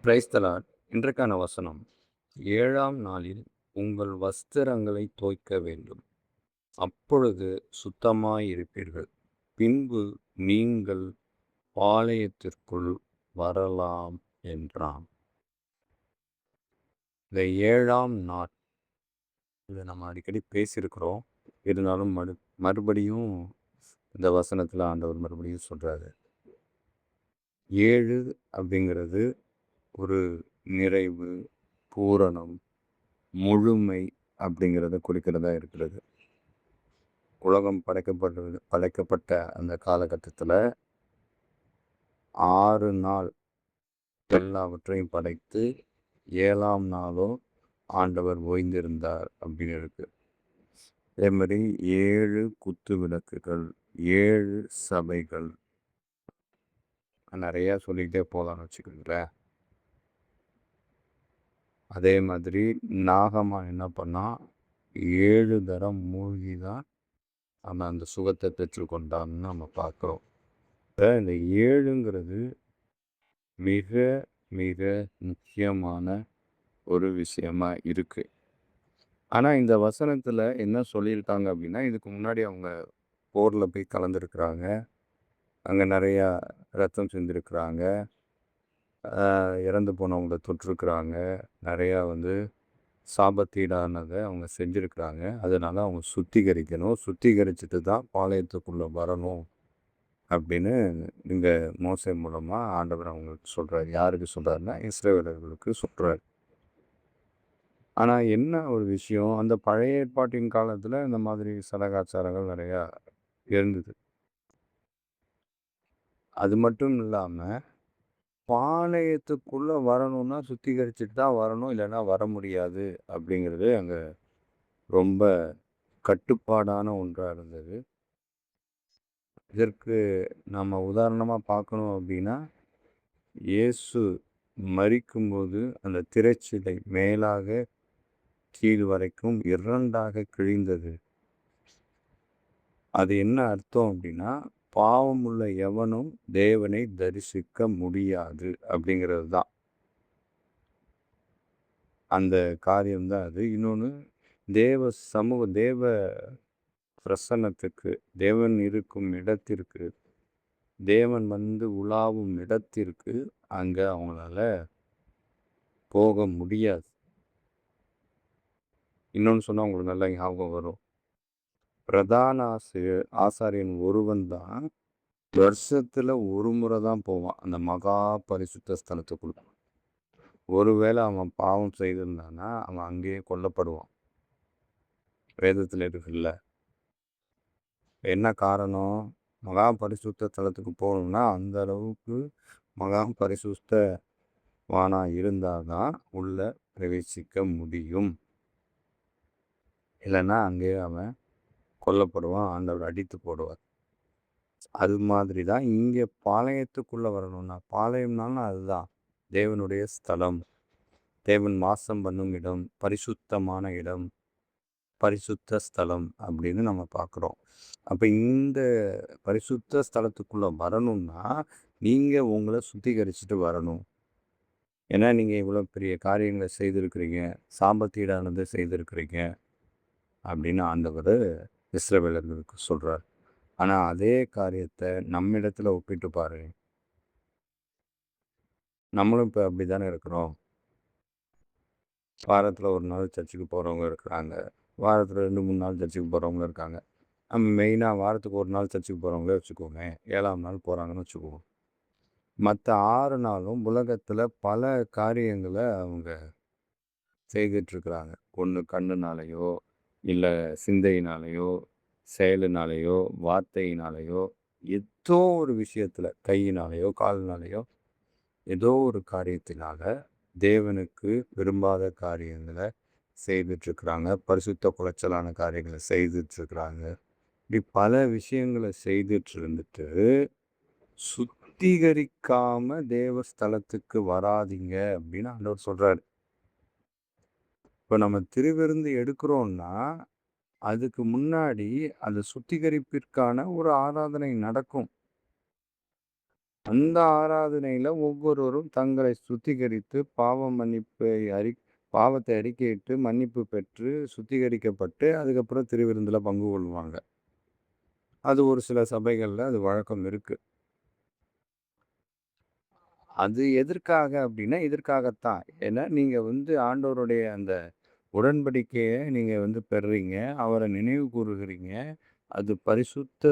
Praise the Lord. இன்றைக்கான வசனம், 7ஆம் நாளில் உங்கள் வஸ்திரங்களை தோய்க்க வேண்டும். அப்பொழுது சுத்தமாயிருப்பீர்கள். பின்பு நீங்கள் பாளையத்திற்குள் வரலாம் என்றான். இந்த 7ஆம் நாள், இதை நம்ம அடிக்கடி பேசியிருக்கிறோம். இருந்தாலும் மறுபடியும் இந்த வசனத்தில் ஆண்டவர் மறுபடியும் சொல்றாரு. 7 அப்படிங்கிறது ஒரு நிறைவு, பூரணம், முழுமை அப்படிங்கிறத குறிக்கிறதா இருக்கிறது. உலகம் படைக்கப்பட்ட அந்த காலகட்டத்தில் 6 நாள் எல்லாவற்றையும் படைத்து 7ஆம் நாளும் ஆண்டவர் ஓய்ந்திருந்தார் அப்படின்னு இருக்கு. அதே மாதிரி 7 குத்து விளக்குகள், 7 சபைகள், நிறையா சொல்லிக்கிட்டே போகலான்னு வச்சுக்கோங்களேன். அதே மாதிரி நாகமா என்ன பண்ணா, 7 தரம் மூழ்கி தான் நம்ம அந்த சுகத்தை பெற்றுக்கொண்டான்னு நம்ம பார்க்குறோம். இந்த 7ங்கிறது மிக மிக முக்கியமான ஒரு விஷயமா இருக்கு. ஆனால் இந்த வசனத்தில் என்ன சொல்லியிருக்காங்க அப்படின்னா, இதுக்கு முன்னாடி அவங்க போரில் போய் கலந்துருக்குறாங்க, அங்கே நிறையா ரத்தம் சிந்திருக்கிறாங்க, இறந்து போனவங்கள தொட்டிருக்கிறாங்க, நிறையா சாபத்தீடானதை அவங்க செஞ்சுருக்கிறாங்க. அதனால் அவங்க சுத்திகரிச்சுட்டு தான் பாளையத்துக்குள்ளே வரணும் அப்படின்னு இங்கே மோசே மூலமாக ஆண்டவர் அவங்களுக்கு சொல்கிறார். யாருக்கு சொல்கிறாருன்னா, இஸ்ரவேலர்களுக்கு சொல்கிறார். ஆனால் என்ன ஒரு விஷயம், அந்த பழைய ஏற்பாட்டின் காலத்தில் இந்த மாதிரி சடங்காச்சாரங்கள் நிறையா இருந்தது. அது மட்டும் இல்லாமல் பாளையத்துக்குள்ளே வரணும்னா சுத்திகரிச்சுட்டு தான் வரணும், இல்லைன்னா வர முடியாது அப்படிங்கிறது அங்கே ரொம்ப கட்டுப்பாடான ஒன்றாக இருந்தது. இதற்கு நம்ம உதாரணமாக பார்க்கணும் அப்படின்னா, இயேசு மரிக்கும்போது அந்த திரைச்சிலை மேலாக கீழ் வரைக்கும் 2ஆக கிழிந்தது. அது என்ன அர்த்தம் அப்படின்னா, பாவம் உள்ள எவனும் தேவனை தரிசிக்க முடியாது அப்படிங்கிறது தான் அந்த காரியம்தான் அது. இன்னொன்று, தேவ பிரசன்னத்துக்கு, தேவன் இருக்கும் இடத்திற்கு, தேவன் உலாவும் இடத்திற்கு அங்கே அவங்களால போக முடியாது. இன்னொன்று சொன்னால் உங்களுக்கு நல்லா ஞாபகம் வரும். பிரதான ஆசாரியன் ஒருவன் தான் வருஷத்தில் ஒரு முறை தான் போவான் அந்த மகா பரிசுத்த ஸ்தலத்துக்குள்ள. ஒருவேளை அவன் பாவம் செய்திருந்தானா அவன் அங்கேயே கொல்லப்படுவான். வேதத்தில் இருக்குல்ல. என்ன காரணம்? மகா பரிசுத்த ஸ்தலத்துக்கு போகணும்னா அந்த அளவுக்கு மகா பரிசுத்தவானா இருந்தால் தான் உள்ள பிரவேசிக்க முடியும். இல்லைன்னா அங்கேயே அவன் கொல்லப்படுவான், ஆண்டவர் அடித்து போடுவார். அது மாதிரி தான் இங்கே பாளையத்துக்குள்ளே வரணும்னா, பாளையம்னாலும் அதுதான் தேவனுடைய ஸ்தலம், தேவன் வாசம் பண்ணும் இடம், பரிசுத்தமான இடம், பரிசுத்த ஸ்தலம் அப்படின்னு நம்ம பார்க்குறோம். அப்போ இந்த பரிசுத்த ஸ்தலத்துக்குள்ளே வரணும்னா நீங்கள் உங்களை சுத்திகரிச்சுட்டு வரணும். ஏன்னா நீங்கள் இவ்வளோ பெரிய காரியங்களை செய்திருக்கிறீங்க, சாபத்தீடானதை செய்திருக்கிறீங்க அப்படின்னு ஆண்டவர் இஸ்ரவேலர்களுக்கு சொல்கிறார். ஆனால் அதே காரியத்தை நம்மிடத்தில் ஒப்பிட்டு பாரு. நம்மளும் இப்போ அப்படி தானே இருக்கிறோம். வாரத்தில் ஒரு நாள் சர்ச்சுக்கு போகிறவங்க இருக்கிறாங்க, வாரத்தில் 2-3 நாள் சர்ச்சுக்கு போகிறவங்களும் இருக்காங்க. நம்ம மெயினாக வாரத்துக்கு ஒரு நாள் சர்ச்சுக்கு போகிறவங்களே வச்சுக்கோங்க, 7ஆம் நாள் போகிறாங்கன்னு வச்சுக்குவோம். மற்ற 6 நாளும் உலகத்தில் பல காரியங்களை அவங்க செய்துட்ருக்குறாங்க. ஒன்று கண்ணுனாலேயோ, இல்லை சிந்தையினாலேயோ, செயலினாலேயோ, வார்த்தையினாலேயோ, ஏதோ ஒரு விஷயத்தில் கையினாலேயோ காலினாலேயோ ஏதோ ஒரு காரியத்தினால தேவனுக்கு விரும்பாத காரியங்களை செய்துட்ருக்குறாங்க. பரிசுத்த குலைச்சலான காரியங்களை செய்துட்ருக்குறாங்க. இப்படி பல விஷயங்களை செய்துட்டு இருந்துட்டு சுத்திகரிக்காம தேவஸ்தலத்துக்கு வராதிங்க அப்படின்னு ஆண்டவர் சொல்றாரு. இப்போ நம்ம திருவிருந்து எடுக்கிறோம்னா அதுக்கு முன்னாடி அந்த சுத்திகரிப்பிற்கான ஒரு ஆராதனை நடக்கும். அந்த ஆராதனையில ஒவ்வொருவரும் தங்களை சுத்திகரித்து பாவத்தை அறிக்கையிட்டு மன்னிப்பு பெற்று சுத்திகரிக்கப்பட்டு அதுக்கப்புறம் திருவிருந்துல பங்கு கொள்வாங்க. அது ஒரு சில சபைகள்ல அது வழக்கம் இருக்கு. அது எதற்காக அப்டின்னா, இதற்காகத்தான். ஏன்னா நீங்க ஆண்டவருடைய அந்த உடன்படிக்கைய நீங்க பெறுறீங்க. அவர நினைவு கூறுகிறீங்க. அது பரிசுத்த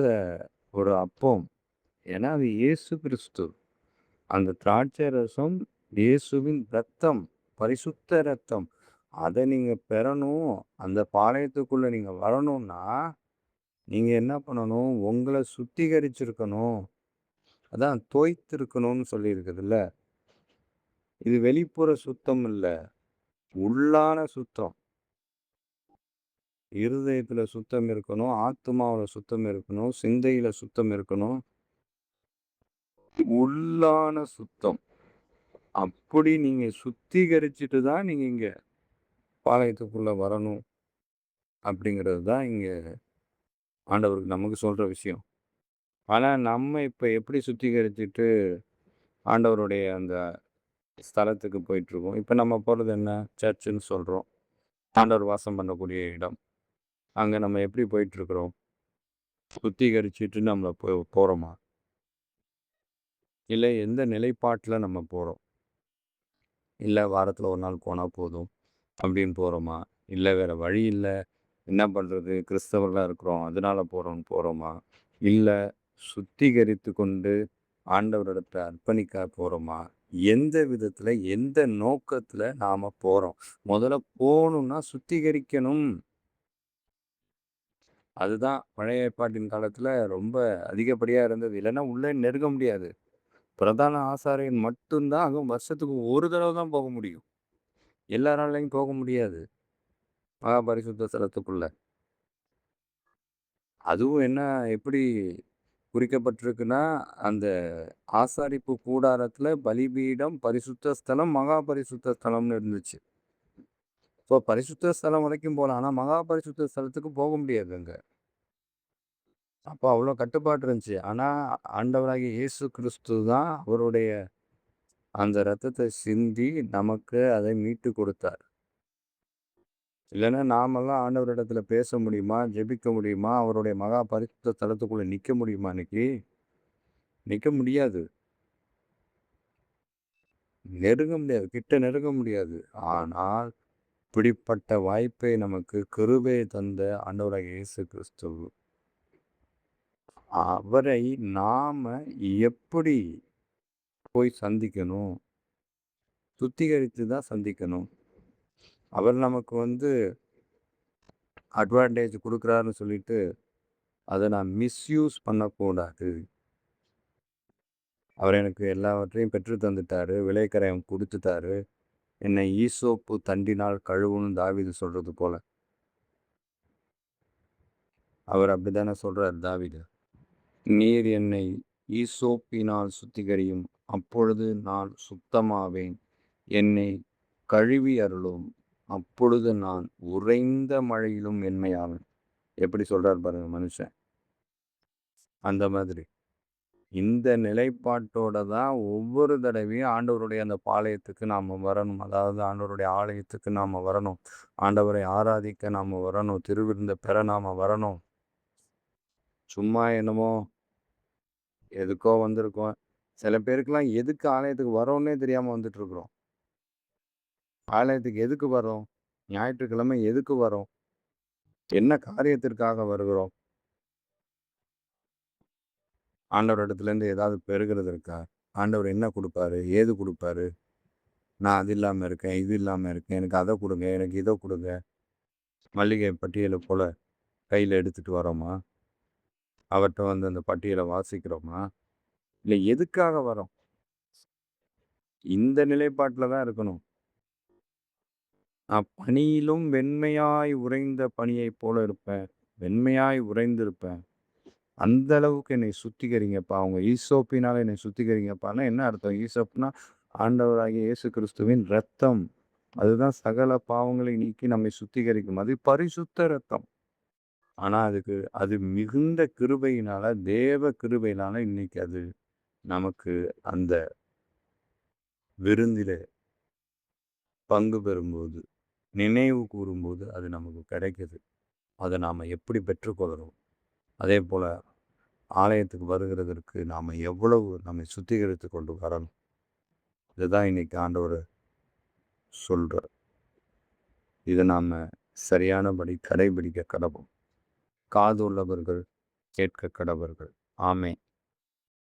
ஒரு அப்பம். ஏன்னா அது இயேசு கிறிஸ்து. அந்த திராட்சை ரசம் இயேசுவின் இரத்தம். பரிசுத்த இரத்தம். அத நீங்க பெறணும். அந்த பாளையத்துக்குள்ள நீங்க வரணும்னா, நீங்க என்ன பண்ணணும்? உங்கள சுத்திகரிச்சிருக்கணும். அதான் தோய்த்திருக்கணும்னு சொல்லியிருக்குதுல்ல. இது வெளிப்புற சுத்தம் இல்ல. உள்ளான சுத்தம். இருதயத்துல சுத்தம் இருக்கணும். ஆத்துமாவுல சுத்தம் இருக்கணும். சிந்தையில சுத்தம் இருக்கணும். உள்ளான சுத்தம். அப்படி நீங்க சுத்திகரிச்சுட்டு தான் நீங்க இங்க பாளையத்துக்குள்ள வரணும். அப்படிங்கிறது தான் இங்க ஆண்டவர் நமக்கு சொல்ற விஷயம். ஆனா நம்ம இப்ப எப்படி சுத்திகரிச்சுட்டு ஆண்டவருடைய அந்த ஸ்தலத்துக்கு போயிட்டுருக்கோம். இப்ப நம்ம போறது என்ன? சர்ச்சுன்னு சொல்றோம். ஆண்டவர் வாசம் பண்ணக்கூடிய இடம். அங்க நம்ம எப்படி போயிட்டுருக்குறோம்? சுத்திகரிச்சுட்டு நம்ம போறோமா? இல்ல எந்த நிலைப்பாட்டுல நம்ம போறோம்? இல்ல வாரத்துல 1 நாள் போனா போதும் அப்படின்னு போறோமா? இல்ல வேற வழி இல்ல. என்ன பண்றது? கிறிஸ்தவர்களா இருக்கிறோம். அதனால போறோமா? இல்ல சுத்திகரித்து கொண்டு ஆண்டவரிடத்துல அர்ப்பணிக்க போறோமா? எந்த விதத்துல, எந்த நோக்கத்துல நாம போறோம்? முதல்ல போணும்னா சுத்திகரிக்கணும். அதுதான் பழைய ஏற்பாட்டின் காலத்துல ரொம்ப அதிகப்படியா இருந்தது. இல்லன்னா உள்ளே நெருங்க முடியாது. பிரதான ஆசாரியன் மட்டும் தான் அதுவும் வருஷத்துக்கு ஒரு தடவ தான் போக முடியும். எல்லாராலயும் போக முடியாது. மகா பரிசுத்த ஸ்தலத்துக்குள்ள. அதுவும் எப்படி குறிக்கப்பட்டிருக்குன்னா, அந்த ஆசாரிப்பு கூடாரத்துல பலிபீடம், பரிசுத்த ஸ்தலம், மகா பரிசுத்த ஸ்தலம்னு இருந்துச்சு. இப்போ பரிசுத்த ஸ்தலம் வரைக்கும் போலாம். ஆனா மகா பரிசுத்த ஸ்தலத்துக்கு போக முடியாது அங்க. அப்போ அவ்வளோ கட்டுப்பாடு இருந்துச்சு. ஆனா ஆண்டவராகிய இயேசு கிறிஸ்து தான் அவருடைய அந்த இரத்தத்தை சிந்தி நமக்கு அதை மீட்டு கொடுத்தார். இல்லன்னா நாமெல்லாம் ஆண்டவரிடத்துல பேச முடியுமா? ஜெபிக்க முடியுமா? அவருடைய மகா பரிசுத்த ஸ்தலத்துக்குள்ள நிக்க முடியுமா இன்னைக்கு? நிக்க முடியாது. நெருங்க முடியாது. கிட்ட நெருங்க முடியாது. ஆனால் இப்படிப்பட்ட வாய்ப்பை நமக்கு கிருபை தந்த ஆண்டவராகிய இயேசு கிறிஸ்து, அவரை நாம எப்படி போய் சந்திக்கணும்? சுத்திகரித்து தான் சந்திக்கணும். அவர் நமக்கு அட்வான்டேஜ் குடுக்குறாருன்னு சொல்லிட்டு, அத நான் மிஸ்யூஸ் பண்ணக்கூடாது. அவர் எனக்கு எல்லாவற்றையும் பெற்று தந்துட்டாரு. விலைக்கரையம் குடுத்துட்டாரு. என்னை ஈசோப்பு தண்டினால் கழுவுன்னு தாவீது சொல்றது போல. அவர் அப்படித்தானே சொல்றார் தாவீது. நீர் என்னை ஈசோப்பினால் சுத்திகரியும். அப்பொழுது நான் சுத்தமாவேன். என்னை கழுவி அருளும். அப்பொழுது நான் உறைந்த மழையிலும் வெண்மையாவேன். எப்படி சொல்றார் பாருங்க மனுஷன். அந்த மாதிரி. இந்த நிலைப்பாட்டோட தான் ஒவ்வொரு தடவையும் ஆண்டவருடைய அந்த பாளையத்துக்கு நாம வரணும். அதாவது ஆண்டவருடைய ஆலயத்துக்கு நாம வரணும். ஆண்டவரை ஆராதிக்க நாம வரணும். திருவிருந்த பெற நாம வரணும். சும்மா என்னமோ எதுக்கோ வந்திருக்கோம். சில பேருக்குலாம் எதுக்கு ஆலயத்துக்கு வரோன்னே தெரியாம வந்துட்டு இருக்கிறோம். ஆலயத்துக்கு எதுக்கு வர்றோம்? ஞாயிற்றுக்கிழமை எதுக்கு வரோம்? என்ன காரியத்திற்காக வருகிறோம்? ஆண்டவரிடத்துலேருந்து ஏதாவது பெறுகிறதற்கா? ஆண்டவர் என்ன குடுப்பாரு? ஏது குடுப்பாரு? நான் அது இல்லாம இருக்கேன், இது இல்லாம இருக்கேன். எனக்கு அத குடுங்க, எனக்கு இத குடுங்க. மல்லிகை பட்டியல போல கையில எடுத்துட்டு வரோமா? அவர்ட்ட அந்த பட்டியல வாசிக்கிறோமா? இல்ல எதுக்காக வரோம்? இந்த நிலைப்பாட்டுல தான் இருக்கணும். நான் பனியிலும் வெண்மையாய் உறைந்த பனியைப் போல இருப்பேன். வெண்மையாய் உறைந்திருப்பேன். அந்த அளவுக்கு என்னை சுத்திகரிங்கப்பா. உங்க ஈசோப்பினால என்னை சுத்திகரிங்கப்பான்னா என்ன அர்த்தம்? ஈசோப்னா ஆண்டவராகிய இயேசு கிறிஸ்துவின் இரத்தம். அதுதான் சகல பாவங்களை நீக்கி நம்மை சுத்திகரிக்கும். அது பரிசுத்த இரத்தம். ஆனா அது மிகுந்த கிருபையினால, தேவ கிருபையினால இன்னைக்கு அது நமக்கு அந்த விருந்திலே பங்கு பெறும்போது, நினைவு கூறும்போது அது நமக்கு கிடைக்குது. அத நாம எப்படி பெற்றுக்கொள்கிறோம்? அதேபோல ஆலயத்துக்கு வருகிறதற்கு நாம எவ்வளவு நம்மை சுத்திகரித்துக் கொண்டு வரணும்? இதுதான் இன்னைக்கு ஆண்டவர் சொல்றார். இத நாம சரியானபடி கடைபிடிக்க கடவோம். காது உள்ளவர்கள் கேட்க கடவர்கள். ஆமென்.